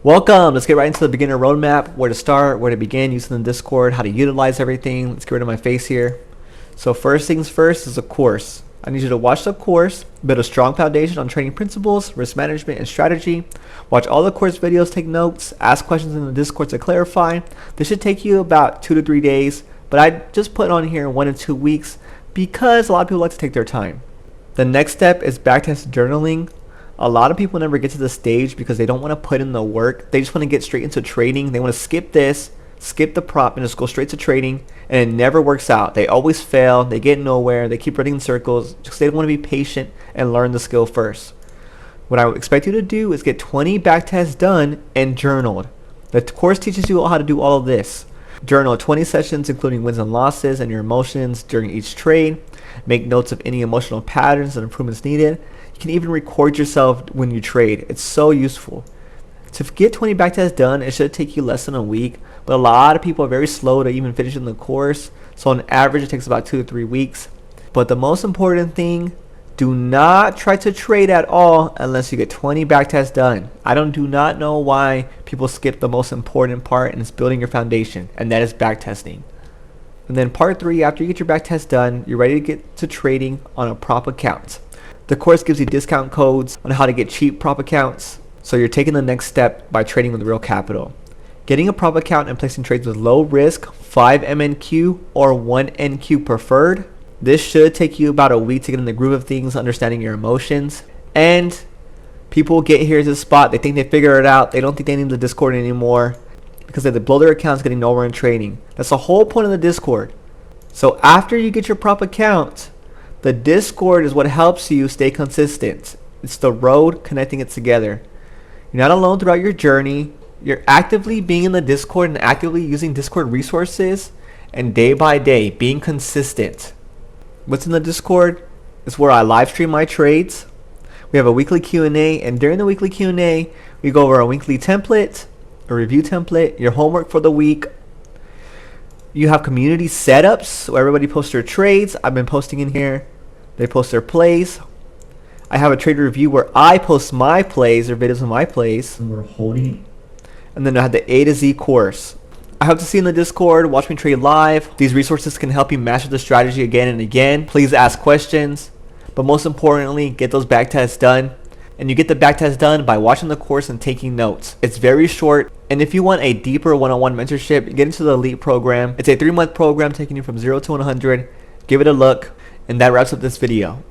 Welcome. Let's get right into the beginner roadmap, where to start, where to begin using the Discord, how to utilize everything. Let's get rid of my face here. So first things first is a course. I need you to watch the course, build a strong foundation on training principles, risk management, and strategy. Watch all the course videos, take notes, ask questions in the Discord to clarify. This should take you about 2 to 3 days, but I just put on here 1 to 2 weeks because a lot of people like to take their time. The next step is backtest journaling. A lot of people never get to this stage because they don't want to put in the work. They just want to get straight into trading. They want to skip this, skip the prop, and just go straight to trading, and it never works out. They always fail. They get nowhere. They keep running in circles because they don't want to be patient and learn the skill first. What I would expect you to do is get 20 backtests done and journaled. The course teaches you how to do all of this. Journal 20 sessions including wins and losses and your emotions during each trade. Make notes of any emotional patterns and improvements needed. You can even record yourself when you trade. It's so useful. To get 20 backtests done, it should take you less than a week, but a lot of people are very slow to even finish in the course. So on average, it takes about 2 to 3 weeks. But the most important thing, do not try to trade at all unless you get 20 backtests done. I do not know why people skip the most important part, and it's building your foundation, and that is backtesting. And then part 3, after you get your backtest done, you're ready to get to trading on a prop account. The course gives you discount codes on how to get cheap prop accounts, so you're taking the next step by trading with real capital. Getting a prop account and placing trades with low risk, 5 MNQ or 1 NQ preferred. This should take you about a week to get in the groove of things, understanding your emotions. And people get here to the spot, they think they figure it out, they don't think they need the Discord anymore because they blow their accounts getting nowhere in trading. That's the whole point of the Discord. So after you get your prop account, the Discord is what helps you stay consistent. It's the road connecting it together. You're not alone throughout your journey. You're actively being in the Discord and actively using Discord resources, and day by day being consistent. What's in the Discord is where I live stream my trades. We have a weekly Q&A, and during the weekly Q&A, we go over a weekly template, a review template, your homework for the week. You have community setups where everybody posts their trades. I've been posting in here. They post their plays. I have a trade review where I post my plays or videos of my plays. And we're holding. And then I have the A to Z course. I hope to see you in the Discord. Watch me trade live. These resources can help you master the strategy again and again. Please ask questions. But most importantly, get those backtests done. And you get the backtest done by watching the course and taking notes. It's very short. And if you want a deeper one-on-one mentorship, get into the Elite program. It's a 3-month program taking you from 0 to 100. Give it a look. And that wraps up this video.